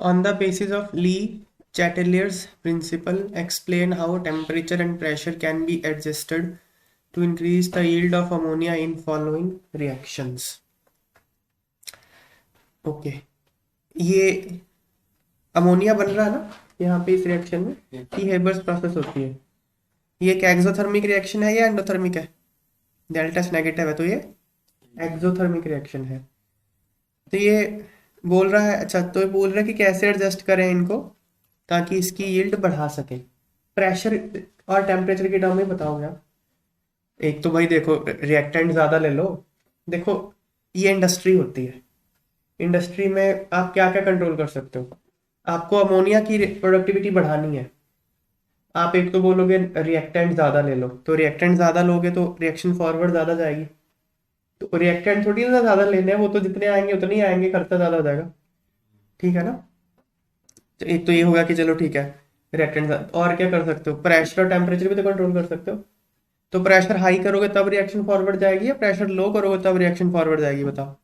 On the basis of Lee Chatelier's principle, explain how temperature and pressure can be adjusted to increase the yield of ammonia in following reactions. Okay, ये ammonia बन रहा है ना यहाँ पे इस reaction में, ये हेबर्स प्रोसेस होती है। ये एक एक्सोथर्मिक रिएक्शन है या एंडोथर्मिक है? डेल्टा एच नेगेटिव है तो ये एक्सोथर्मिक रिएक्शन है। तो ये बोल रहा है, अच्छा तो ये बोल रहा है कि कैसे एडजस्ट करें इनको ताकि इसकी यील्ड बढ़ा सके। प्रेशर और टेम्परेचर की टर्म में बताओगे आप? एक तो भाई देखो रिएक्टेंट ज्यादा ले लो। देखो ये इंडस्ट्री होती है, इंडस्ट्री में आप क्या क्या कंट्रोल कर सकते हो? आपको अमोनिया की प्रोडक्टिविटी बढ़ानी है, आप एक तो बोलोगे रिएक्टेंट ज्यादा ले लो, तो रिएक्टेंट ज्यादा लोगे तो रिएक्शन फॉरवर्ड ज्यादा जाएगी। तो रिएक्टेंट थोड़ी ना ज्यादा लेने हैं, वो तो जितने आएंगे उतने ही आएंगे, खर्चा ज्यादा हो जाएगा। ठीक है ना? तो एक तो ये होगा कि चलो ठीक है रिएक्टेंट। और क्या कर सकते हो? प्रेशर और टेम्परेचर भी तो कंट्रोल कर सकते हो। तो प्रेशर हाई करोगे तब रिएक्शन फॉरवर्ड जाएगी या प्रेशर लो करोगे तब रिएक्शन फॉरवर्ड जाएगी? बताओ।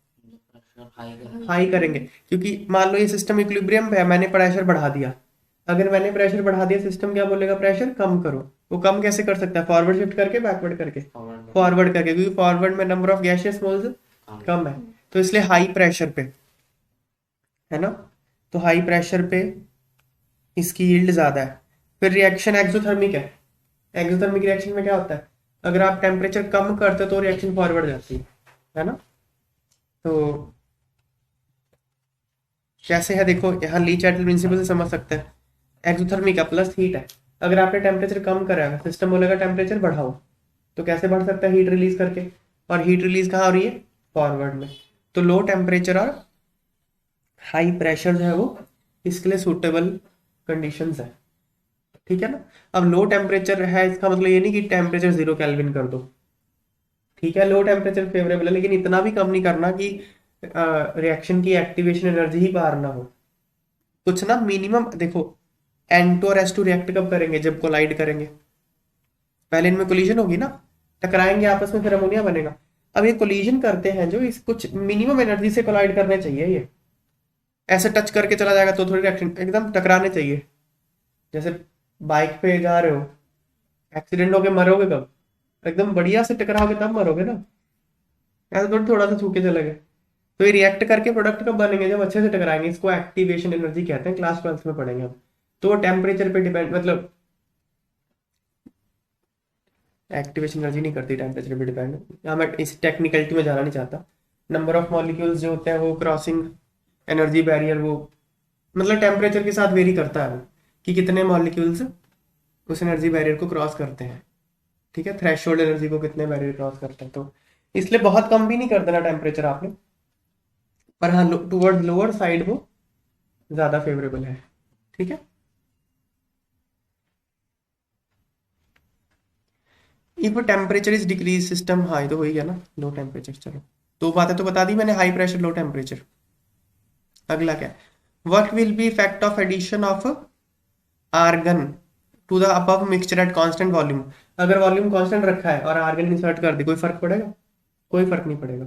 हाई करेंगे, क्योंकि मान लो ये सिस्टम इक्विलिब्रियम पे है, मैंने प्रेशर बढ़ा दिया। अगर मैंने प्रेशर बढ़ा दिया, सिस्टम क्या बोलेगा? प्रेशर कम करो। वो कम कैसे कर सकता है? फॉरवर्ड शिफ्ट करके, बैकवर्ड करके? फॉरवर्ड करके, क्योंकि फॉरवर्ड में नंबर ऑफ गैसियस मोल्स कम है, तो इसलिए हाई प्रेशर पे, है ना? तो हाई प्रेशर पे इसकी यील्ड ज्यादा है। फिर रिएक्शन एक्सोथर्मिक है। एक्सोथर्मिक रिएक्शन में क्या होता है? अगर आप टेम्परेचर कम करते हो तो रिएक्शन फॉरवर्ड जाती है ना? तो कैसे है देखो, यहाँ ली चैटल प्रिंसिपल से समझ सकते हैं। एक्सोथर्मिक का प्लस हीट है, अगर आपने टेम्परेचर कम करा है, सिस्टम बोलेगा टेम्परेचर बढ़ाओ, तो कैसे बढ़ सकता है? हीट रिलीज करके। और हीट रिलीज कहाँ हो रही है? फॉरवर्ड में। तो लो टेम्परेचर और हाई प्रेशर जो है वो इसके लिए सूटेबल कंडीशंस है। ठीक है ना? अब लो टेम्परेचर है, इसका मतलब ये नहीं कि टेम्परेचर 0 केल्विन कर दो। ठीक है, लो टेम्परेचर फेवरेबल है, लेकिन इतना भी कम नहीं करना कि रिएक्शन की एक्टिवेशन एनर्जी ही बाहर ना हो। कुछ ना मिनिमम देखो, N2 और S2 रिएक्ट कब करेंगे? जब कोलाइड करेंगे। पहले इनमें कोलिजन होगी ना, टकराएंगे आपस में, फिर अमोनिया बनेगा। अब ये कोलिजन करते हैं जो, इस कुछ मिनिमम एनर्जी से कोलाइड करने चाहिए। ये ऐसे टच करके चला जाएगा तो थोड़ी रिएक्शन, एकदम टकराने चाहिए। जैसे बाइक पे जा रहे हो, एक्सीडेंट होके मरोगे कब? एकदम बढ़िया से टकराओगे तब मरोगे ना, ऐसे थोड़ा थोड़ा सा छू के चले गए। तो ये रिएक्ट करके प्रोडक्ट कब बनेंगे? जब अच्छे से टकराएंगे। इसको एक्टिवेशन एनर्जी कहते हैं, क्लास 12 में पढ़ेंगे हम। तो वो टेम्परेचर पे डिपेंड, मतलब एक्टिवेशन एनर्जी नहीं करती, टेम्परेचर पे डिपेंड। यहाँ मैं इस टेक्निकलिटी में जाना नहीं चाहता। नंबर ऑफ मॉलिक्यूल्स जो होते हैं वो क्रॉसिंग एनर्जी बैरियर, वो मतलब टेम्परेचर के साथ वेरी करता है वो, कि कितने मॉलिक्यूल्स उस एनर्जी बैरियर को क्रॉस करते हैं। ठीक है, थ्रेशोल्ड एनर्जी को कितने बैरियर क्रॉस करते हैं। तो इसलिए बहुत कम भी नहीं कर देना टेम्परेचर आपने, पर हाँ टूवर्ड लोअर साइड वो ज्यादा फेवरेबल है। ठीक है, if temperature is decrease system, हाँ ये तो हो ही गया ना, लो टेम्परेचर। चलो दो बातें तो बता दी मैंने, हाई प्रेशर लो टेम्परेचर। अगला क्या? What will be effect of addition of argon to the above mixture at constant volume? अगर वॉल्यूम कांस्टेंट रखा है और आर्गन इंसर्ट कर दी, कोई फर्क पड़ेगा? कोई फर्क नहीं पड़ेगा।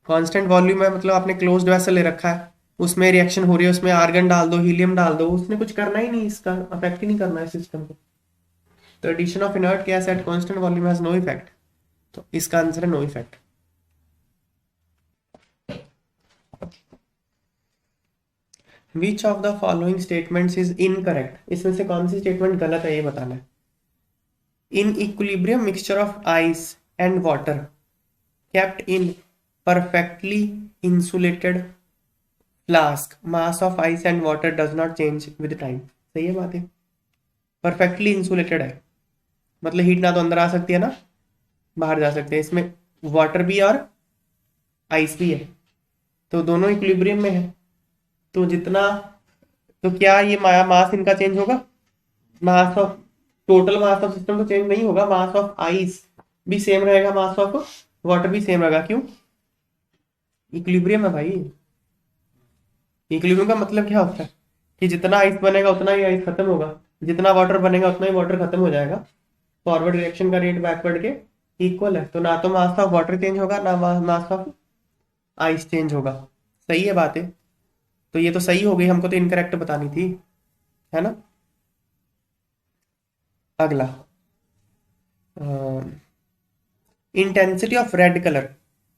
कांस्टेंट वॉल्यूम है, मतलब आपने क्लोज्ड वेसल ले रखा है, उसमें रिएक्शन हो रही है, उसमें आर्गन डाल दो, हीलियम डाल दो, उसने कुछ करना ही नहीं, इसका अफेक्ट ही नहीं करना है सिस्टम को। तो addition of inert gas at constant volume has no effect. तो इसका आंसर है no effect. Which of the following statements is incorrect? इसमें से कौन सी स्टेटमेंट गलत है ये बताना है। In equilibrium mixture of ice and water kept in perfectly insulated flask, mass of ice and water does not change with time। सही है बात है, परफेक्टली इंसुलेटेड है, मतलब हीट ना तो अंदर आ सकती है ना बाहर जा सकते हैं। इसमें वाटर भी और आइस भी है, तो दोनों इक्विलिब्रियम में है। तो जितना, तो क्या ये मास इनका चेंज होगा? Mass of, total mass of system तो चेंज नहीं होगा, मास ऑफ आइस भी सेम रहेगा, मास ऑफ वाटर भी सेम रहेगा। क्यों? इक्विलिब्रियम है भाई। इक्विलिब्रियम का मतलब क्या होता है कि जितना आइस बनेगा उतना ही आइस खत्म होगा, जितना वाटर बनेगा उतना ही वाटर खत्म हो जाएगा। फॉरवर्ड रिएक्शन का रेट बैकवर्ड के इक्वल है, तो ना तो मास ऑफ वाटर चेंज होगा ना मास ऑफ आइस चेंज होगा। सही है बात है। तो ये तो सही हो गई, हमको तो इनकरेक्ट बतानी थी, है ना। अगला, intensity of red color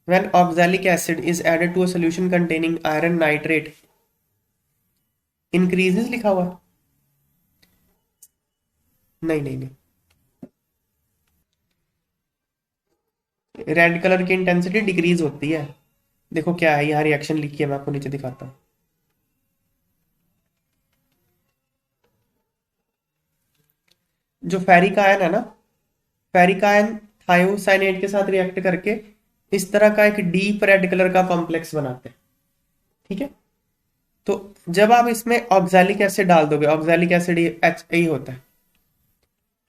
when oxalic acid is added to a solution containing iron nitrate increases लिखा हुआ। नहीं नहीं नहीं, रेड कलर की इंटेंसिटी डिक्रीज होती है। देखो क्या है, यहाँ रिएक्शन लिखी है, मैं आपको नीचे दिखाता हूँ। जो फेरिक आयन है ना, फेरिक आयन थायोसाइनेट के साथ रिएक्ट करके इस तरह का एक डीप रेड कलर का कॉम्प्लेक्स बनाते हैं, ठीक है। तो जब आप इसमें ऑक्सैलिक एसिड डाल दोगे, ऑक्सैलिक एसिड एच ए होता है,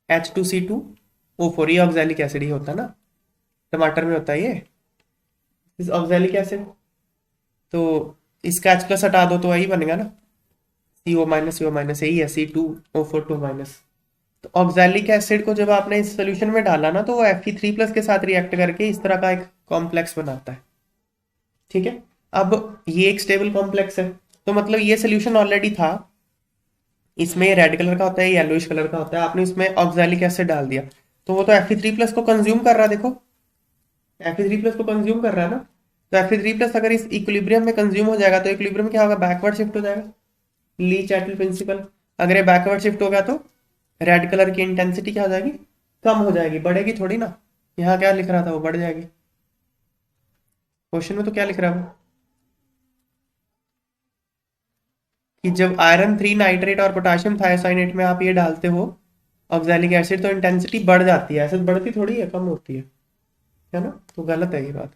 H2C2O4, ये ऑक्सैलिक एसिड ही होता है ना, टमाटर में होता है ये इस ऑक्सैलिक एसिड। तो इसका H प्लस हटा दो तो वही बनेगा ना, CO माइनस यही है, C2O4 2 माइनस। तो ऑक्सैलिक एसिड को जब आपने इस सोल्यूशन में डाला ना, तो वो Fe3+ के साथ रिएक्ट करके इस तरह का एक कॉम्प्लेक्स बनाता है, ठीक है। अब ये एक स्टेबल कॉम्प्लेक्स है, तो मतलब ये सोल्यूशन ऑलरेडी था, इसमें रेड कलर का होता है, येलोइश कलर का होता है, आपने इसमें ऑक्सैलिक एसिड डाल दिया, तो वो तो Fe3+ को कंज्यूम कर रहा है। देखो Fe3+ को कंज्यूम कर रहा है ना, तो Fe3+ अगर इस इक्विलिब्रियम में कंज्यूम हो जाएगा तो इक्विलिब्रियम क्या होगा, बैकवर्ड शिफ्ट हो जाएगा, ली चैटल प्रिंसिपल। अगर ये बैकवर्ड शिफ्ट हो गया तो रेड कलर की इंटेंसिटी क्या हो जाएगी, कम हो जाएगी, बढ़ेगी थोड़ी ना। यहाँ क्या लिख रहा था, वो बढ़ जाएगी। क्वेश्चन में तो क्या लिख रहा है वो, कि जब आयरन 3 नाइट्रेट और पोटाशियम थायोसाइनेट में आप ये डालते हो ऑक्सैलिक एसिड, तो इंटेंसिटी बढ़ जाती है, ऐसे बढ़ती थोड़ी है, कम होती है ना। तो गलत है ये बात।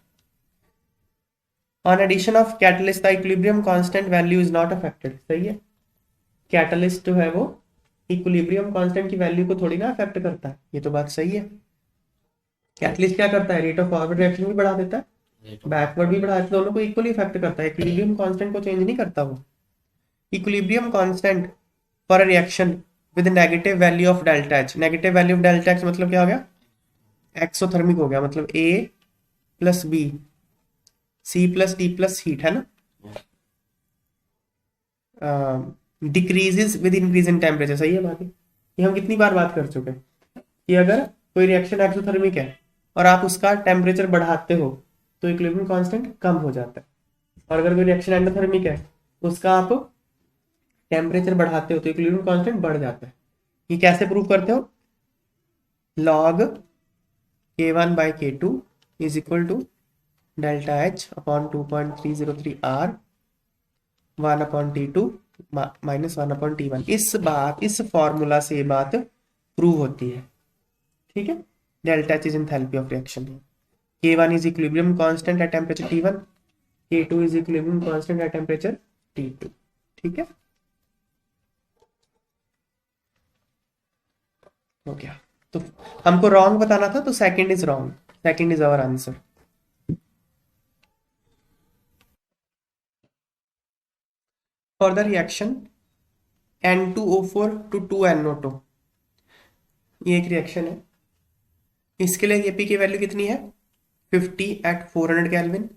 On addition of catalyst the equilibrium constant value is not affected, सही है। कैटलिस्ट जो है वो इक्विलिब्रियम कांस्टेंट की वैल्यू को थोड़ी ना अफेक्ट करता है, ये तो बात सही है। कैटलिस्ट क्या करता है, रेट ऑफ फॉरवर्ड रिएक्शन भी बढ़ा देता है, बैकवर्ड भी बढ़ा देता है, दोनों को इक्वली इफेक्ट करता है, इक्विलिब्रियम कांस्टेंट को चेंज नहीं करता वो। Equilibrium constant for a reaction with negative value of delta H, negative value of delta H मतलब क्या हो गया, एक्सोथर्मिक हो गया, मतलब A+B C+D+ हीट, है ना। Decreases with increase in temperature, सही है बात है। ये हम कितनी बार बात कर चुके हैं कि अगर कोई रिएक्शन एक्सोथर्मिक है और आप उसका टेम्परेचर बढ़ाते हो तो इक्विलिब्रियम कांस्टेंट कम हो जाता है, और अगर कोई रिएक्शन एंडोथर्मिक है उसका आप टेम्परेचर बढ़ाते हो तो इक्विलिब्रियम कांस्टेंट बढ़ जाता है। ये कैसे प्रूव करते हो, log K1/K2 is equal to delta H upon 2.303 R 1/T2 minus 1/T1। इस फॉर्मूला से ये बात प्रूव होती है, ठीक है। Delta H is enthalpy of reaction, K1 is equilibrium constant at temperature T1, K2 is equilibrium constant at temperature T2, ठीक है। हो गया, तो हमको रॉन्ग बताना था, तो second is wrong, second is our answer. For the reaction N2O4 to 2NO2, ये एक रिएक्शन है, इसके लिए Kp की वैल्यू कितनी है, 50 एट 400 केल्विन,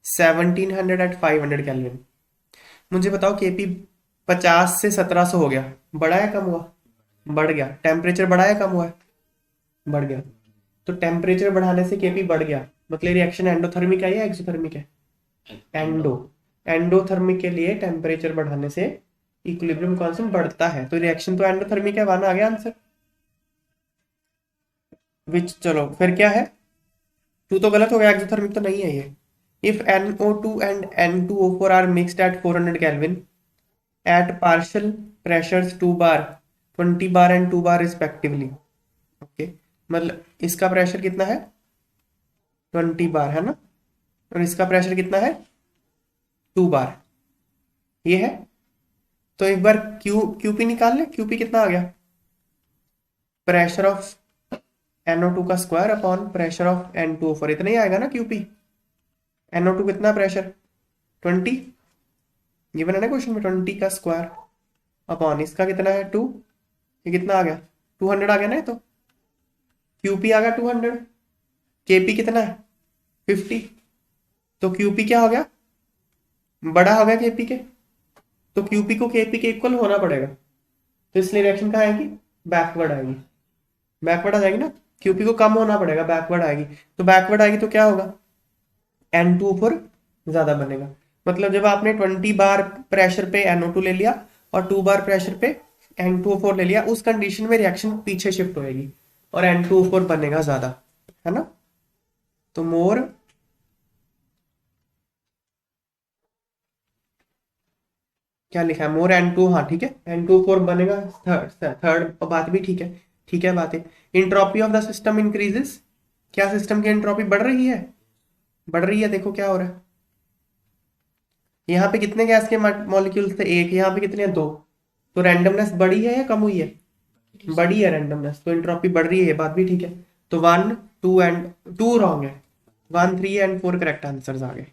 1700 एट 500 केल्विन। मुझे बताओ Kp 50 से 1700 हो गया, बढ़ा या कम हुआ, बढ़ गया। टेम्परेचर बढ़ा या कम हुआ है, बढ़ गया। तो टेम्परेचर बढ़ाने से Kp बढ़ गया, मतलब रिएक्शन एंडोथर्मिक है या एक्सोथर्मिक है, एंडो। एंडोथर्मिक के लिए टेम्परेचर बढ़ाने से इक्विलिब्रियम कांस्टेंट बढ़ता है, तो रिएक्शन तो एंडोथर्मिक है, वन आ गया आंसर। विच, चलो फिर क्या है, टू तो गलत हो गया, एक्सोथर्मिक तो नहीं है ये। If NO2 and N2O4 are mixed at 400 kelvin at partial pressures 2 bar 20 bar and 2 bar respectively, okay, मतलब इसका प्रेशर कितना है 20 बार, है ना, और इसका प्रेशर कितना है 2 बार, ये है। तो एक बार क्यूपी निकाल ले, क्यूपी कितना आ गया, प्रेशर ऑफ NO2 का square upon pressure of N2O4, इतना ही आएगा ना क्यूपी। NO2 कितना प्रेशर 20, ये बना ना क्वेश्चन में, 20 का स्क्वायर अपॉन इसका कितना है 2, ये कितना आ गया 200 आ गया ना, तो क्यूपी आ गया 200, केपी कितना है 50, तो क्यूपी क्या हो गया, बड़ा हो गया केपी के, तो क्यूपी को केपी के इक्वल होना पड़ेगा, तो इसलिए रिएक्शन कहाँ आएगी, बैकवर्ड आएगी, बैकवर्ड आ जाएगी ना, क्यूपी को कम होना पड़ेगा, बैकवर्ड आएगी, तो बैकवर्ड आएगी तो क्या होगा, N2O4 ज्यादा बनेगा। मतलब जब आपने 20 बार प्रेशर पे NO2 ले लिया और 2 बार प्रेशर पे N2O4 ले लिया, उस कंडीशन में रिएक्शन पीछे शिफ्ट होएगी और N2O4 बनेगा ज्यादा, है ना। तो मोर क्या लिखा है, मोर N2, हाँ ठीक है, N2O4 बनेगा, थर्ड थर्ड बात भी ठीक है, ठीक है बात है। Entropy of the system increases, क्या सिस्टम की एंट्रोपी बढ़ रही है, बढ़ रही है, देखो क्या हो रहा है, यहाँ पे कितने गैस के मॉलिक्यूल्स थे, एक, यहाँ पे कितने हैं, दो, तो रैंडमनेस बढ़ी है या कम हुई है, बढ़ी है रैंडमनेस, तो एंट्रोपी बढ़ रही है, ये बात भी ठीक है। तो 1 2 एंड 2 रॉन्ग है, 1 3 एंड 4 करेक्ट आंसर्स आ गए।